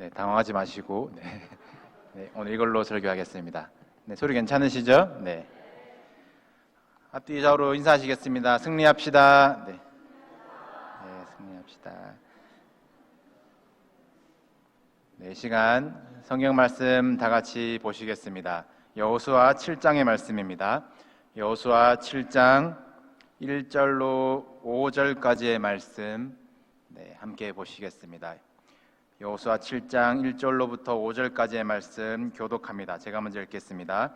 당황하지 마시고 오늘 이걸로 설교하겠습니다. 소리 괜찮으시죠? 앞뒤 좌우로 인사하시겠습니다. 승리합시다. 승리합시다. 이 시간 성경 말씀 다 같이 보시겠습니다. 여호수아 7장의 말씀입니다. 여호수아 7장 1절로 5절까지의 말씀 함께 보시겠습니다. 여호수아 7장 1절로부터 5절까지의 말씀 교독합니다. 제가 먼저 읽겠습니다.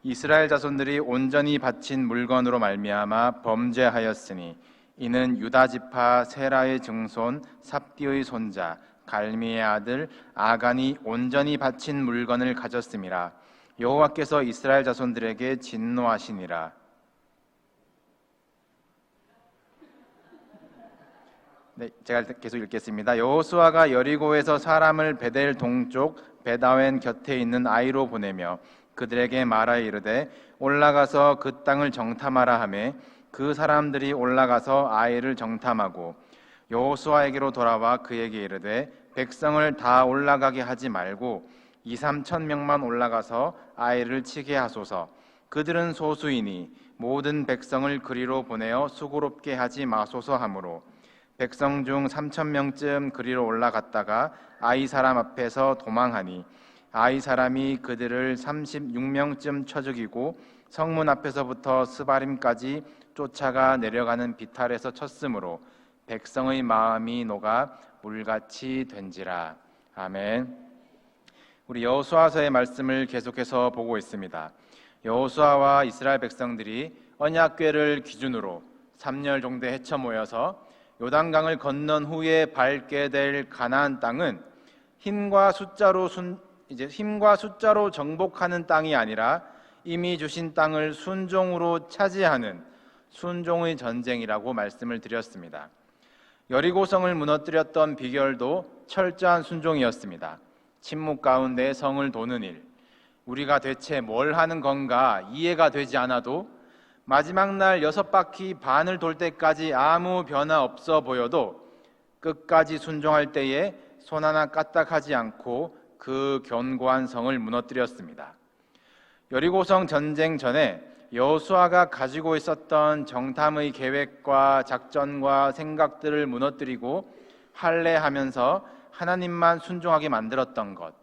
이스라엘 자손들이 온전히 바친 물건으로 말미암아 범죄하였으니 이는 유다 지파 세라의 증손 삽디의 손자 갈미의 아들 아간이 온전히 바친 물건을 가졌음이라. 여호와께서 이스라엘 자손들에게 진노하시니라. 제가 계속 읽겠습니다. 여호수아가 여리고에서 사람을 베델 동쪽 베다웬 곁에 있는 아이로 보내며 그들에게 말하여 이르되 올라가서 그 땅을 정탐하라 하매 그 사람들이 올라가서 아이를 정탐하고 여호수아에게로 돌아와 그에게 이르되 백성을 다 올라가게 하지 말고 2-3천 명만 올라가서 아이를 치게 하소서. 그들은 소수이니 모든 백성을 그리로 보내어 수고롭게 하지 마소서 하므로 백성 중 3,000명쯤 그리로 올라갔다가 아이 사람 앞에서 도망하니 아이 사람이 그들을 36명쯤 쳐 죽이고 성문 앞에서부터 스바림까지 쫓아가 내려가는 비탈에서 쳤으므로 백성의 마음이 녹아 물같이 된지라. 아멘. 우리 여호수아서의 말씀을 계속해서 보고 있습니다. 여호수아와 이스라엘 백성들이 언약궤를 기준으로 3년 정도 헤쳐 모여서 요단강을 건넌 후에 밟게 될 가나안 땅은 힘과 숫자로 정복하는 땅이 아니라 이미 주신 땅을 순종으로 차지하는 순종의 전쟁이라고 말씀을 드렸습니다. 여리고성을 무너뜨렸던 비결도 철저한 순종이었습니다. 침묵 가운데 성을 도는 일, 우리가 대체 뭘 하는 건가 이해가 되지 않아도 마지막 날 6바퀴 반을 돌 때까지 아무 변화 없어 보여도 끝까지 순종할 때에 손 하나 까딱하지 않고 그 견고한 성을 무너뜨렸습니다. 여리고성 전쟁 전에 여호수아가 가지고 있었던 정탐의 계획과 작전과 생각들을 무너뜨리고 할례하면서 하나님만 순종하게 만들었던 것,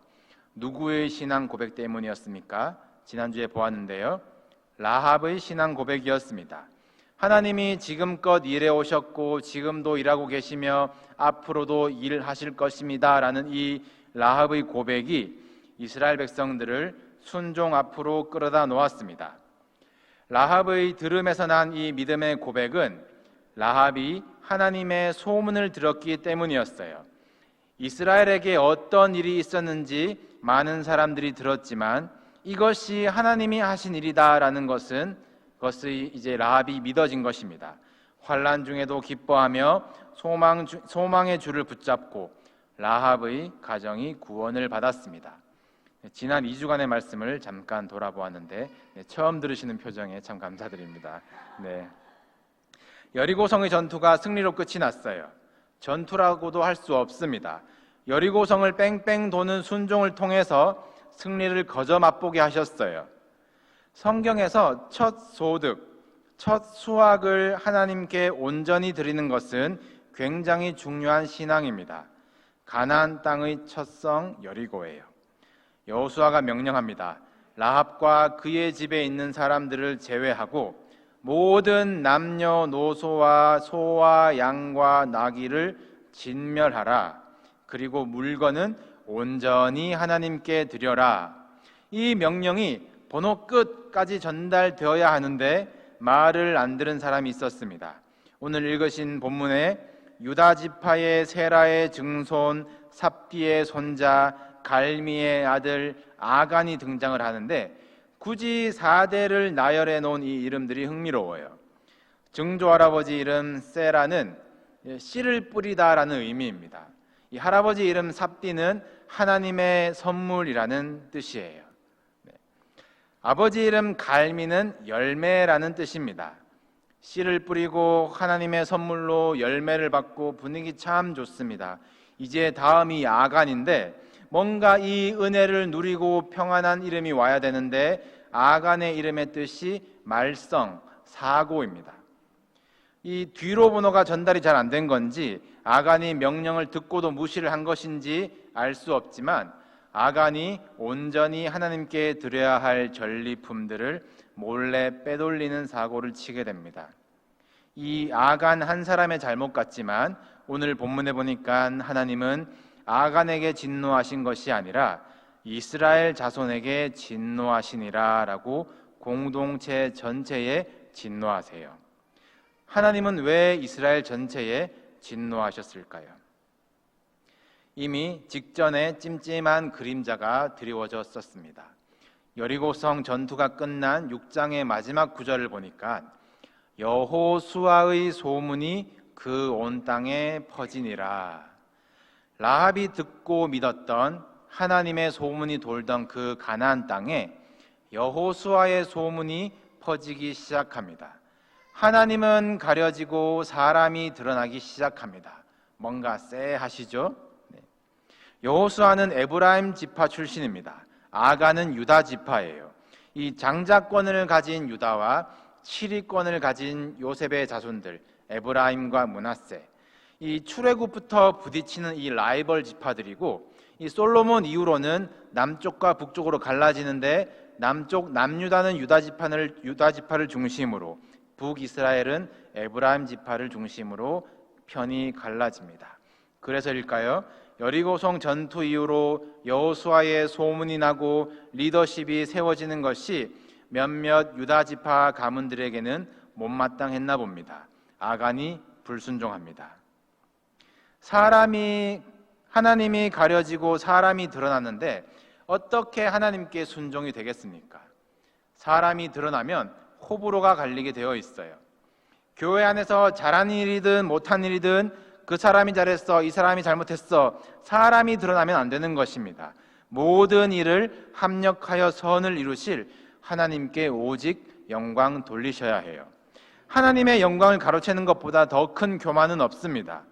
누구의 신앙 고백 때문이었습니까? 지난주에 보았는데요. 라합의 신앙 고백이었습니다. 하나님이 지금껏 일해 오셨고 지금도 일하고 계시며 앞으로도 일하실 것입니다 라는 이 라합의 고백이 이스라엘 백성들을 순종 앞으로 끌어다 놓았습니다. 라합의 들음에서 난 이 믿음의 고백은 라합이 하나님의 소문을 들었기 때문이었어요. 이스라엘에게 어떤 일이 있었는지 많은 사람들이 들었지만 이것이 하나님이 하신 일이다라는 그것이 이제 라합이 믿어진 것입니다. 환난 중에도 기뻐하며 소망의 줄을 붙잡고 라합의 가정이 구원을 받았습니다. 지난 2주간의 말씀을 잠깐 돌아보았는데 처음 들으시는 표정에 참 감사드립니다. 여리고성의 전투가 승리로 끝이 났어요. 전투라고도 할 수 없습니다. 여리고성을 뺑뺑 도는 순종을 통해서 승리를 거저 맛보게 하셨어요. 성경에서 첫 소득, 첫 수확을 하나님께 온전히 드리는 것은 굉장히 중요한 신앙입니다. 가나안 땅의 첫 성 여리고예요. 여호수아가 명령합니다. 라합과 그의 집에 있는 사람들을 제외하고 모든 남녀노소와 소와 양과 나귀를 진멸하라. 그리고 물건은 온전히 하나님께 드려라. 이 명령이 번호 끝까지 전달되어야 하는데 말을 안 들은 사람이 있었습니다. 오늘 읽으신 본문에 유다 지파의 세라의 증손 삽디의 손자 갈미의 아들 아간이 등장을 하는데 굳이 4대를 나열해 놓은 이 이름들이 흥미로워요. 증조 할아버지 이름 세라는 씨를 뿌리다라는 의미입니다. 이 할아버지 이름 삽디는 하나님의 선물이라는 뜻이에요. 아버지 이름 갈미는 열매라는 뜻입니다. 씨를 뿌리고 하나님의 선물로 열매를 받고 분위기 참 좋습니다. 이제 다음이 아간인데 뭔가 이 은혜를 누리고 평안한 이름이 와야 되는데 아간의 이름의 뜻이 말썽, 사고입니다. 이 뒤로 번호가 전달이 잘 안 된 건지 아간이 명령을 듣고도 무시를 한 것인지 알 수 없지만 아간이 온전히 하나님께 드려야 할 전리품들을 몰래 빼돌리는 사고를 치게 됩니다. 이 아간 한 사람의 잘못 같지만 오늘 본문에 보니까 하나님은 아간에게 진노하신 것이 아니라 이스라엘 자손에게 진노하시니라 라고 공동체 전체에 진노하세요. 하나님은 왜 이스라엘 전체에 진노하셨을까요? 이미 직전에 찜찜한 그림자가 드리워졌었습니다. 여리고성 전투가 끝난 6장의 마지막 구절을 보니까 여호수아의 소문이 그 온 땅에 퍼지니라. 라합이 듣고 믿었던 하나님의 소문이 돌던 그 가나안 땅에 여호수아의 소문이 퍼지기 시작합니다. 하나님은 가려지고 사람이 드러나기 시작합니다. 뭔가 쎄하시죠? 여호수아는 에브라임 지파 출신입니다. 아간은 유다 지파예요. 이 장자권을 가진 유다와 치리권을 가진 요셉의 자손들 에브라임과 므낫세, 이 출애굽부터 부딪히는 이 라이벌 지파들이고, 이 솔로몬 이후로는 남쪽과 북쪽으로 갈라지는데 남쪽 남유다는 유다 지파를 중심으로, 북이스라엘은 에브라임 지파를 중심으로 편이 갈라집니다. 그래서일까요? 여리고성 전투 이후로 여호수아의 소문이 나고 리더십이 세워지는 것이 몇몇 유다 지파 가문들에게는 못마땅했나 봅니다. 아간이 불순종합니다. 하나님이 가려지고 사람이 드러났는데 어떻게 하나님께 순종이 되겠습니까? 사람이 드러나면 호불호가 갈리게 되어 있어요. 교회 안에서 잘한 일이든 못한 일이든 그 사람이 잘했어, 이 사람이 잘못했어, 사람이 드러나면 안 되는 것입니다. 모든 일을 합력하여 선을 이루실 하나님께 오직 영광 돌리셔야 해요. 하나님의 영광을 가로채는 것보다 더 큰 교만은 없습니다.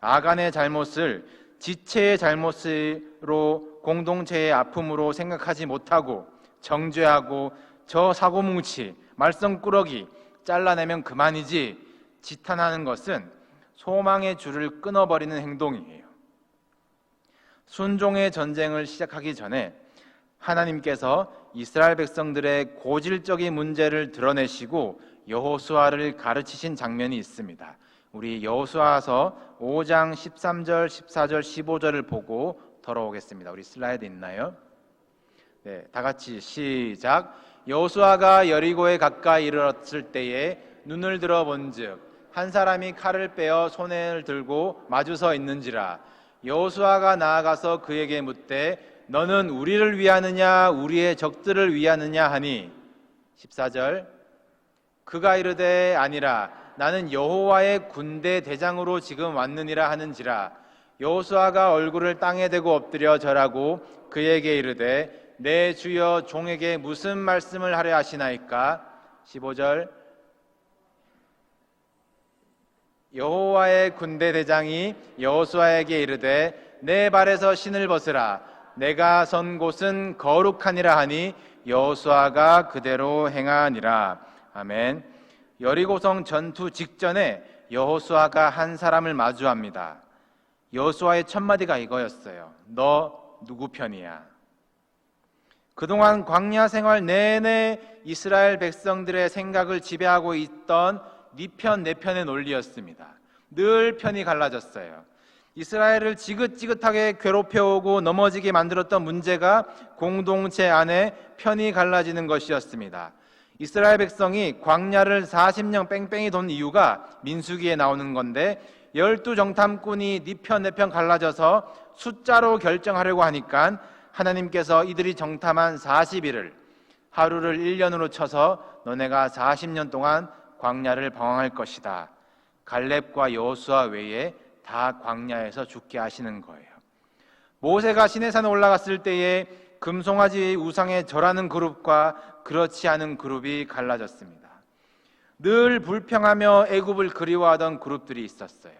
아간의 잘못을 지체의 잘못으로, 공동체의 아픔으로 생각하지 못하고 정죄하고 저 사고뭉치, 말썽꾸러기 잘라내면 그만이지 지탄하는 것은 소망의 줄을 끊어버리는 행동이에요. 순종의 전쟁을 시작하기 전에 하나님께서 이스라엘 백성들의 고질적인 문제를 드러내시고 여호수아를 가르치신 장면이 있습니다. 우리 여호수아서 5장 13절, 14절, 15절을 보고 돌아오겠습니다. 우리 슬라이드 있나요? 네, 다 같이 시작. 여호수아가 여리고에 가까이 이르렀을 때에 눈을 들어 본즉 한 사람이 칼을 빼어 손에 들고 마주 서 있는지라. 여호수아가 나아가서 그에게 묻되 너는 우리를 위하느냐 우리의 적들을 위하느냐 하니 14절 그가 이르되 아니라 나는 여호와의 군대 대장으로 지금 왔느니라 하는지라. 여호수아가 얼굴을 땅에 대고 엎드려 절하고 그에게 이르되 내 주여 종에게 무슨 말씀을 하려 하시나이까. 15절 여호와의 군대 대장이 여호수아에게 이르되 내 발에서 신을 벗으라. 내가 선 곳은 거룩하니라 하니 여호수아가 그대로 행하니라. 아멘. 여리고성 전투 직전에 여호수아가 한 사람을 마주합니다. 여호수아의 첫 마디가 이거였어요. 너 누구 편이야? 그동안 광야 생활 내내 이스라엘 백성들의 생각을 지배하고 있던 네 편, 내 편의 논리였습니다. 늘 편이 갈라졌어요. 이스라엘을 지긋지긋하게 괴롭혀오고 넘어지게 만들었던 문제가 공동체 안에 편이 갈라지는 것이었습니다. 이스라엘 백성이 광야를 40년 뺑뺑이 돈 이유가 민수기에 나오는 건데 12정탐꾼이 네 편, 내 편 갈라져서 숫자로 결정하려고 하니까 하나님께서 이들이 정탐한 40일을 하루를 1년으로 쳐서 너네가 40년 동안 광야를 방황할 것이다. 갈렙과 여호수아 외에 다 광야에서 죽게 하시는 거예요. 모세가 시내산에 올라갔을 때에 금송아지 우상에 절하는 그룹과 그렇지 않은 그룹이 갈라졌습니다. 늘 불평하며 애굽을 그리워하던 그룹들이 있었어요.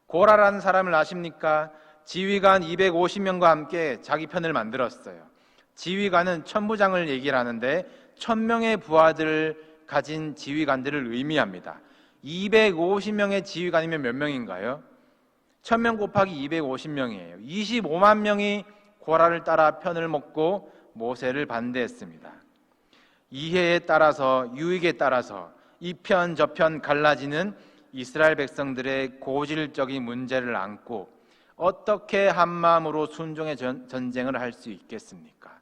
고라라는 사람을 아십니까? 지휘관 250명과 함께 자기 편을 만들었어요. 지휘관은 천부장을 얘기를 하는데 1000명의 부하들을 가진 지휘관들을 의미합니다. 250명의 지휘관이면 몇 명인가요? 1000명 곱하기 250명이에요. 25만 명이 고라를 따라 편을 먹고 모세를 반대했습니다. 이해에 따라서, 유익에 따라서 이 편 저 편 갈라지는 이스라엘 백성들의 고질적인 문제를 안고 어떻게 한마음으로 순종의 전쟁을 할 수 있겠습니까?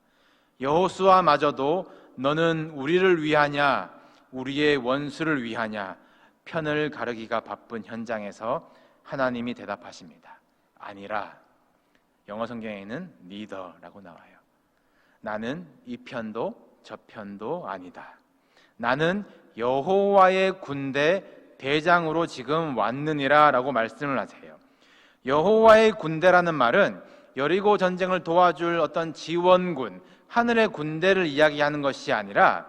여호수아마저도 너는 우리를 위하냐 우리의 원수를 위하냐 편을 가르기가 바쁜 현장에서 하나님이 대답하십니다. 아니라, 영어 성경에는 neither라고 나와요. 나는 이 편도 저 편도 아니다. 나는 여호와의 군대 대장으로 지금 왔느니라 라고 말씀을 하세요. 여호와의 군대라는 말은 여리고 전쟁을 도와줄 어떤 지원군, 하늘의 군대를 이야기하는 것이 아니라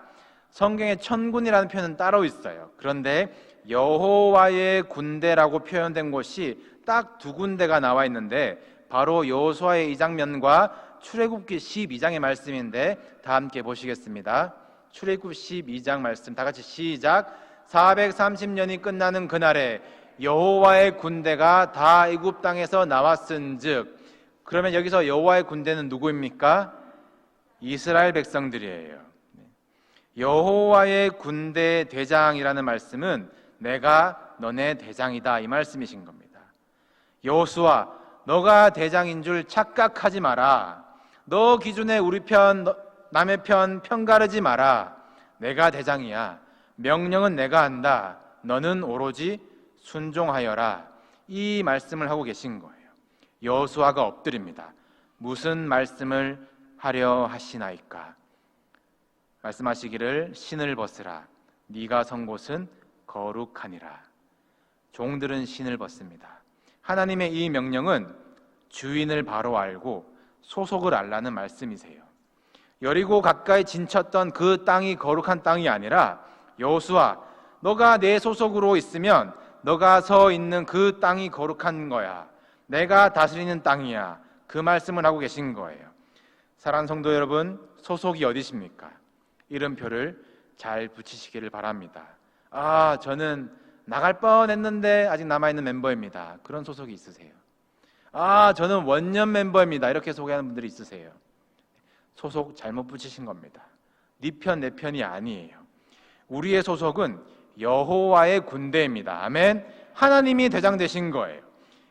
성경에 천군이라는 표현은 따로 있어요. 그런데 여호와의 군대라고 표현된 곳이 딱 두 군데가 나와 있는데 바로 여호수아의 이 장면과 출애굽기 12장의 말씀인데 다 함께 보시겠습니다. 출애굽 12장 말씀 다 같이 시작. 430년이 끝나는 그날에 여호와의 군대가 다 애굽 땅에서 나왔은즉, 그러면 여기서 여호와의 군대는 누구입니까? 이스라엘 백성들이에요. 여호와의 군대 대장이라는 말씀은 내가 너네 대장이다 이 말씀이신 겁니다. 여호수아, 너가 대장인 줄 착각하지 마라. 너 기준에 우리 편, 남의 편 가르지 마라. 내가 대장이야. 명령은 내가 한다. 너는 오로지 순종하여라. 이 말씀을 하고 계신 거예요. 여호수아가 엎드립니다. 무슨 말씀을 하려 하시나이까? 말씀하시기를 신을 벗으라. 네가 선 곳은 거룩하니라. 종들은 신을 벗습니다. 하나님의 이 명령은 주인을 바로 알고 소속을 알라는 말씀이세요. 여리고 가까이 진쳤던 그 땅이 거룩한 땅이 아니라 여호수아, 너가 내 소속으로 있으면 너가 서 있는 그 땅이 거룩한 거야. 내가 다스리는 땅이야. 그 말씀을 하고 계신 거예요. 사랑하는 성도 여러분, 소속이 어디십니까? 이름표를 잘 붙이시기를 바랍니다. 아, 저는 나갈 뻔했는데 아직 남아있는 멤버입니다. 그런 소속이 있으세요? 아, 저는 원년 멤버입니다. 이렇게 소개하는 분들이 있으세요? 소속 잘못 붙이신 겁니다. 네 편, 내 편이 아니에요. 우리의 소속은 여호와의 군대입니다. 아멘. 하나님이 대장 되신 거예요.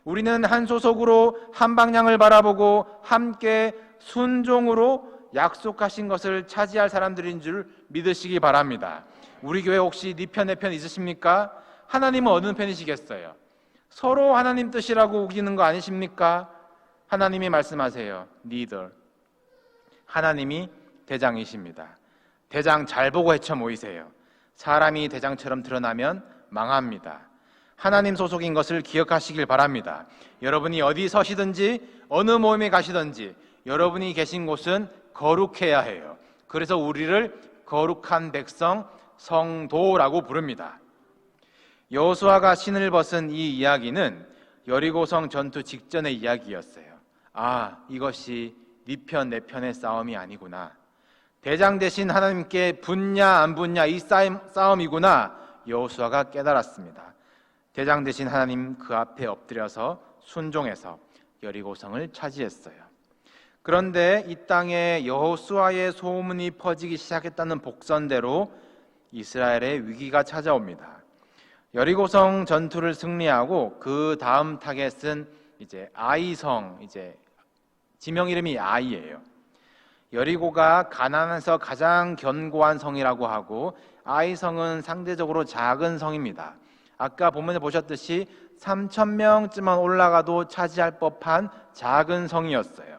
우리는 한 소속으로 한 방향을 바라보고 함께 순종으로 약속하신 것을 차지할 사람들인 줄 믿으시기 바랍니다. 우리 교회 혹시 네 편, 내 편 있으십니까? 하나님은 어느 편이시겠어요? 서로 하나님 뜻이라고 우기는 거 아니십니까? 하나님이 말씀하세요. neither. 하나님이 대장이십니다. 대장 잘 보고 헤쳐 모이세요. 사람이 대장처럼 드러나면 망합니다. 하나님 소속인 것을 기억하시길 바랍니다. 여러분이 어디 서시든지 어느 모임에 가시든지 여러분이 계신 곳은 거룩해야 해요. 그래서 우리를 거룩한 백성, 성도라고 부릅니다. 여호수아가 신을 벗은 이 이야기는 여리고성 전투 직전의 이야기였어요. 아, 이것이 네 편, 내 편의 싸움이 아니구나. 대장 대신 하나님께 붙냐 안 붙냐 이 싸움이구나. 여호수아가 깨달았습니다. 대장 대신 하나님 그 앞에 엎드려서 순종해서 여리고성을 차지했어요. 그런데 이 땅에 여호수아의 소문이 퍼지기 시작했다는 복선대로 이스라엘의 위기가 찾아옵니다. 여리고성 전투를 승리하고 그 다음 타겟은 이제 아이성, 이제 지명 이름이 아이예요. 여리고가 가나안에서 가장 견고한 성이라고 하고 아이성은 상대적으로 작은 성입니다. 아까 본문에 보셨듯이 3,000명쯤만 올라가도 차지할 법한 작은 성이었어요.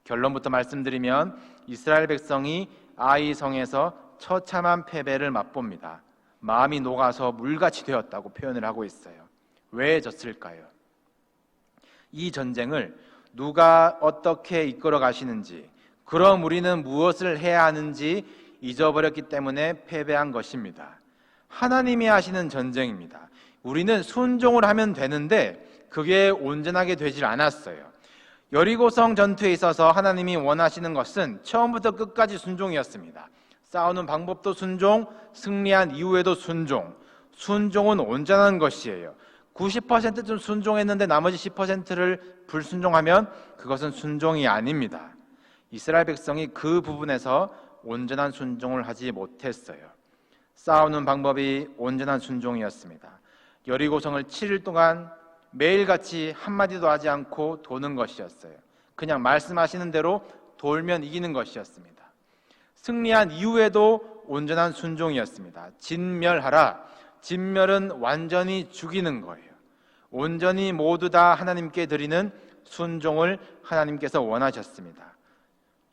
결론부터 말씀드리면 이스라엘 백성이 아이성에서 처참한 패배를 맛봅니다. 마음이 녹아서 물같이 되었다고 표현을 하고 있어요. 왜 졌을까요? 이 전쟁을 누가 어떻게 이끌어 가시는지, 그럼 우리는 무엇을 해야 하는지 잊어버렸기 때문에 패배한 것입니다. 하나님이 하시는 전쟁입니다. 우리는 순종을 하면 되는데 그게 온전하게 되질 않았어요. 여리고성 전투에 있어서 하나님이 원하시는 것은 처음부터 끝까지 순종이었습니다. 싸우는 방법도 순종, 승리한 이후에도 순종. 순종은 온전한 것이에요. 90%좀 순종했는데 나머지 10%를 불순종하면 그것은 순종이 아닙니다. 이스라엘 백성이 그 부분에서 온전한 순종을 하지 못했어요. 싸우는 방법이 온전한 순종이었습니다. 여리고성을 7일 동안 매일같이 한마디도 하지 않고 도는 것이었어요. 그냥 말씀하시는 대로 돌면 이기는 것이었습니다. 승리한 이후에도 온전한 순종이었습니다. 진멸하라. 진멸은 완전히 죽이는 거예요. 온전히 모두 다 하나님께 드리는 순종을 하나님께서 원하셨습니다.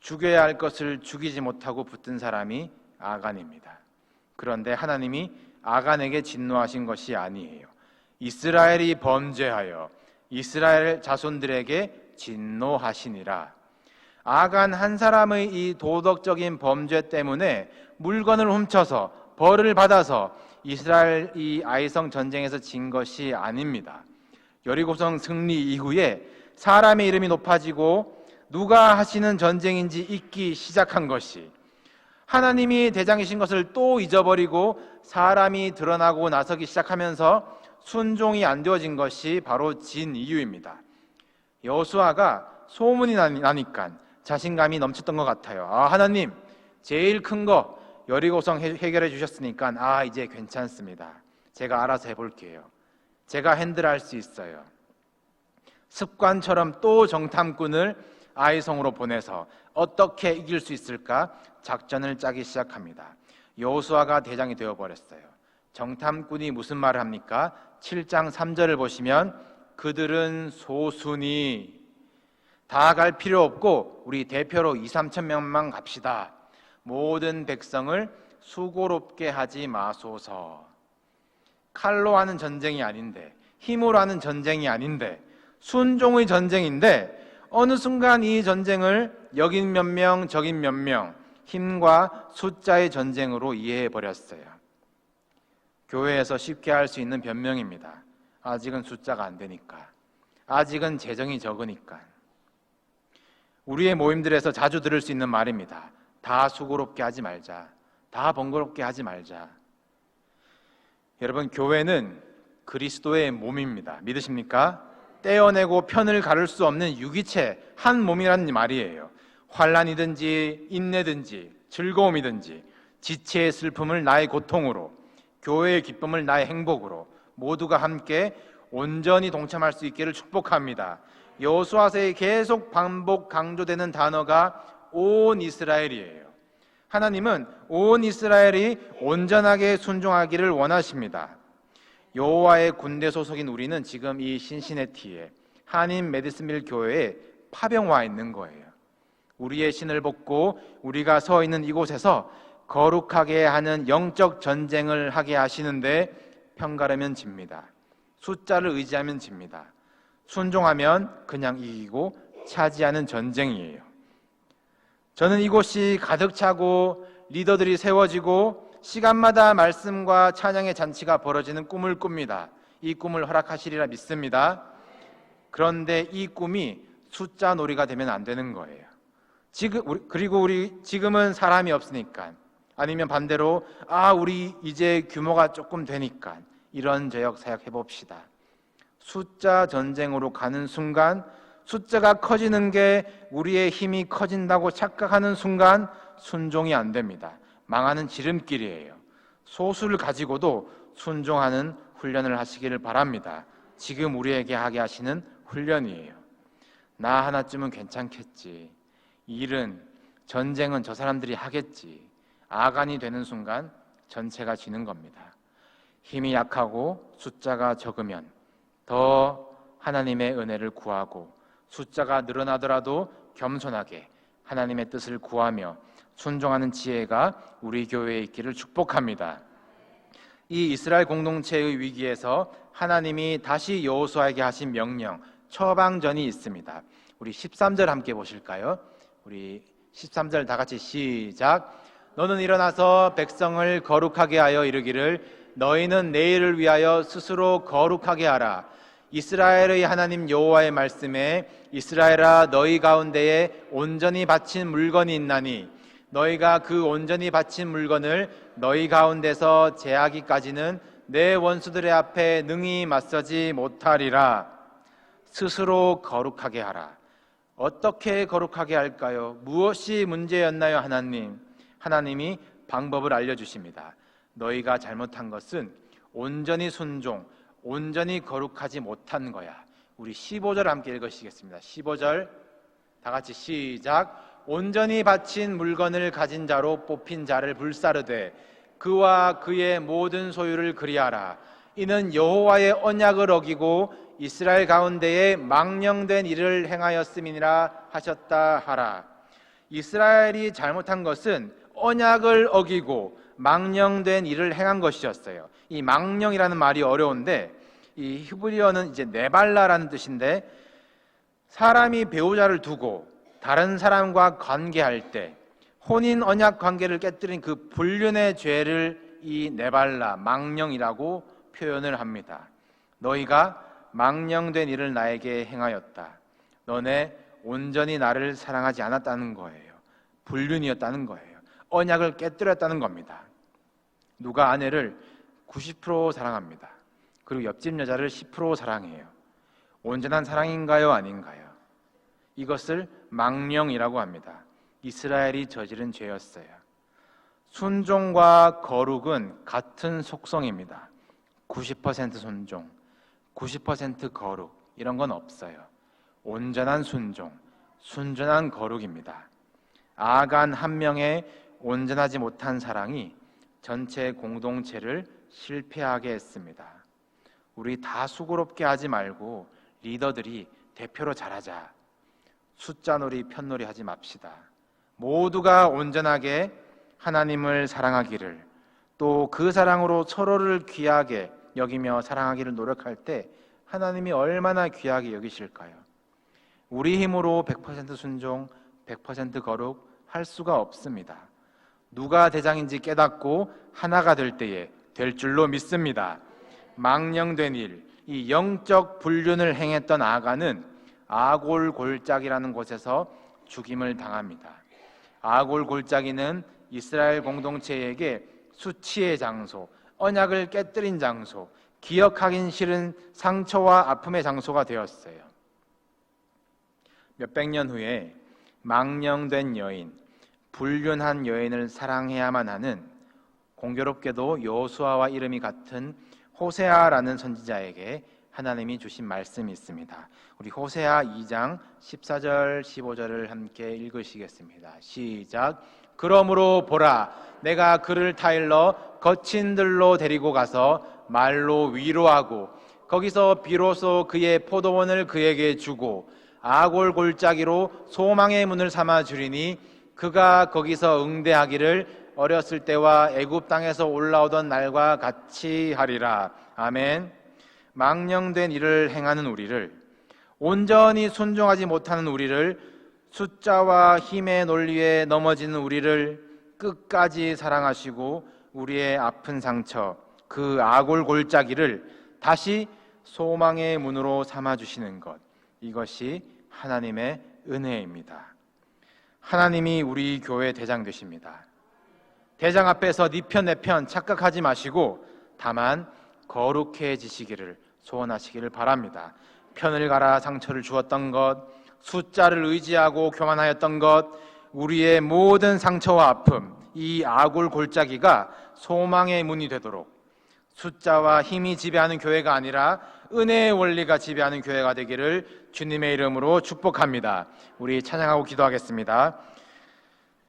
죽여야 할 것을 죽이지 못하고 붙든 사람이 아간입니다. 그런데 하나님이 아간에게 진노하신 것이 아니에요. 이스라엘이 범죄하여 이스라엘 자손들에게 진노하시니라. 아간 한 사람의 이 도덕적인 범죄 때문에 물건을 훔쳐서 벌을 받아서 이스라엘이 아이성 전쟁에서 진 것이 아닙니다. 여리고성 승리 이후에 사람의 이름이 높아지고 누가 하시는 전쟁인지 잊기 시작한 것이, 하나님이 대장이신 것을 또 잊어버리고 사람이 드러나고 나서기 시작하면서 순종이 안 되어진 것이 바로 진 이유입니다. 여호수아가 소문이 나니까 자신감이 넘쳤던 것 같아요. 하나님 제일 큰 거 여리고성 해결해 주셨으니까 이제 괜찮습니다. 제가 알아서 해볼게요. 제가 핸들할 수 있어요. 습관처럼 또 정탐꾼을 아이성으로 보내서 어떻게 이길 수 있을까 작전을 짜기 시작합니다. 여호수아가 대장이 되어버렸어요. 정탐꾼이 무슨 말을 합니까? 7장 3절을 보시면 그들은 소수니 다 갈 필요 없고 우리 대표로 2-3천 명만 갑시다. 모든 백성을 수고롭게 하지 마소서. 칼로 하는 전쟁이 아닌데, 힘으로 하는 전쟁이 아닌데, 순종의 전쟁인데 어느 순간 이 전쟁을 여긴 몇 명 저긴 몇 명, 힘과 숫자의 전쟁으로 이해해 버렸어요. 교회에서 쉽게 할 수 있는 변명입니다. 아직은 숫자가 안 되니까, 아직은 재정이 적으니까. 우리의 모임들에서 자주 들을 수 있는 말입니다. 다 수고롭게 하지 말자, 다 번거롭게 하지 말자. 여러분, 교회는 그리스도의 몸입니다. 믿으십니까? 떼어내고 편을 가를 수 없는 유기체 한 몸이라는 말이에요. 환난이든지 인내든지 즐거움이든지 지체의 슬픔을 나의 고통으로, 교회의 기쁨을 나의 행복으로 모두가 함께 온전히 동참할 수 있기를 축복합니다. 여호수아서에 계속 반복 강조되는 단어가 온 이스라엘이에요. 하나님은 온 이스라엘이 온전하게 순종하기를 원하십니다. 여호와의 군대 소속인 우리는 지금 이 신시내티에 한인 메디슨빌 교회에 파병 와 있는 거예요. 우리의 신을 벗고 우리가 서 있는 이곳에서 거룩하게 하는 영적 전쟁을 하게 하시는데, 편가르면 집니다. 숫자를 의지하면 집니다. 순종하면 그냥 이기고 차지하는 전쟁이에요. 저는 이곳이 가득 차고 리더들이 세워지고 시간마다 말씀과 찬양의 잔치가 벌어지는 꿈을 꿉니다. 이 꿈을 허락하시리라 믿습니다. 그런데 이 꿈이 숫자 놀이가 되면 안 되는 거예요. 지금은 사람이 없으니까, 아니면 반대로 우리 이제 규모가 조금 되니까 이런 저역 해봅시다. 숫자 전쟁으로 가는 순간, 숫자가 커지는 게 우리의 힘이 커진다고 착각하는 순간 순종이 안 됩니다. 망하는 지름길이에요. 소수를 가지고도 순종하는 훈련을 하시기를 바랍니다. 지금 우리에게 하게 하시는 훈련이에요. 나 하나쯤은 괜찮겠지. 일은, 전쟁은 저 사람들이 하겠지. 아간이 되는 순간 전체가 지는 겁니다. 힘이 약하고 숫자가 적으면 더 하나님의 은혜를 구하고, 숫자가 늘어나더라도 겸손하게 하나님의 뜻을 구하며 순종하는 지혜가 우리 교회에 있기를 축복합니다. 이 이스라엘 공동체의 위기에서 하나님이 다시 여호수아에게 하신 명령, 처방전이 있습니다. 우리 13절 함께 보실까요? 우리 13절 다 같이 시작. 너는 일어나서 백성을 거룩하게 하여 이르기를, 너희는 내일을 위하여 스스로 거룩하게 하라. 이스라엘의 하나님 여호와의 말씀에 이스라엘아 너희 가운데에 온전히 바친 물건이 있나니 너희가 그 온전히 바친 물건을 너희 가운데서 제하기까지는 내 원수들의 앞에 능히 맞서지 못하리라. 스스로 거룩하게 하라. 어떻게 거룩하게 할까요? 무엇이 문제였나요, 하나님? 하나님이 방법을 알려주십니다. 너희가 잘못한 것은 온전히 순종, 온전히 거룩하지 못한 거야. 우리 15절 함께 읽으시겠습니다. 15절 다 같이 시작. 온전히 바친 물건을 가진 자로 뽑힌 자를 불사르되 그와 그의 모든 소유를 그리하라. 이는 여호와의 언약을 어기고 이스라엘 가운데에 망령된 일을 행하였음이니라 하셨다 하라. 이스라엘이 잘못한 것은 언약을 어기고 망령된 일을 행한 것이었어요. 이 망령이라는 말이 어려운데 이 히브리어는 이제 네발라라는 뜻인데 사람이 배우자를 두고 다른 사람과 관계할 때 혼인 언약 관계를 깨뜨린 그 불륜의 죄를 이 네발라 망령이라고 표현을 합니다. 너희가 망령된 일을 나에게 행하였다. 너네 온전히 나를 사랑하지 않았다는 거예요. 불륜이었다는 거예요. 언약을 깨뜨렸다는 겁니다. 누가 아내를 90% 사랑합니다. 그리고 옆집 여자를 10% 사랑해요. 온전한 사랑인가요? 아닌가요? 이것을 망령이라고 합니다. 이스라엘이 저지른 죄였어요. 순종과 거룩은 같은 속성입니다. 90% 순종, 90% 거룩 이런 건 없어요. 온전한 순종, 순전한 거룩입니다. 아간 한 명의 온전하지 못한 사랑이 전체 공동체를 실패하게 했습니다. 우리 다 수고롭게 하지 말고 리더들이 대표로 잘하자. 숫자놀이, 편놀이 하지 맙시다. 모두가 온전하게 하나님을 사랑하기를, 또 그 사랑으로 서로를 귀하게 여기며 사랑하기를 노력할 때 하나님이 얼마나 귀하게 여기실까요? 우리 힘으로 100% 순종, 100% 거룩 할 수가 없습니다. 누가 대장인지 깨닫고 하나가 될 때에 될 줄로 믿습니다. 망령된 일, 이 영적 불륜을 행했던 아간은 아골 골짜기라는 곳에서 죽임을 당합니다. 아골 골짜기는 이스라엘 공동체에게 수치의 장소, 언약을 깨뜨린 장소, 기억하긴 싫은 상처와 아픔의 장소가 되었어요. 몇백 년 후에 망령된 여인, 불륜한 여인을 사랑해야만 하는 공교롭게도 여호수아와 이름이 같은 호세아라는 선지자에게 하나님이 주신 말씀이 있습니다. 우리 호세아 2장 14절 15절을 함께 읽으시겠습니다. 시작. 그러므로 보라, 내가 그를 타일러 거친 들로 데리고 가서 말로 위로하고 거기서 비로소 그의 포도원을 그에게 주고 아골 골짜기로 소망의 문을 삼아 주리니 그가 거기서 응대하기를 어렸을 때와 애굽 땅에서 올라오던 날과 같이 하리라. 아멘. 망령된 일을 행하는 우리를, 온전히 순종하지 못하는 우리를, 숫자와 힘의 논리에 넘어지는 우리를 끝까지 사랑하시고 우리의 아픈 상처, 그 아골 골짜기를 다시 소망의 문으로 삼아주시는 것, 이것이 하나님의 은혜입니다. 하나님이 우리 교회 대장 되십니다. 대장 앞에서 네 편 내 편 착각하지 마시고 다만 거룩해지시기를 소원하시기를 바랍니다. 편을 갈아 상처를 주었던 것, 숫자를 의지하고 교만하였던 것, 우리의 모든 상처와 아픔, 이 아골 골짜기가 소망의 문이 되도록 숫자와 힘이 지배하는 교회가 아니라 은혜의 원리가 지배하는 교회가 되기를 주님의 이름으로 축복합니다. 우리 찬양하고 기도하겠습니다.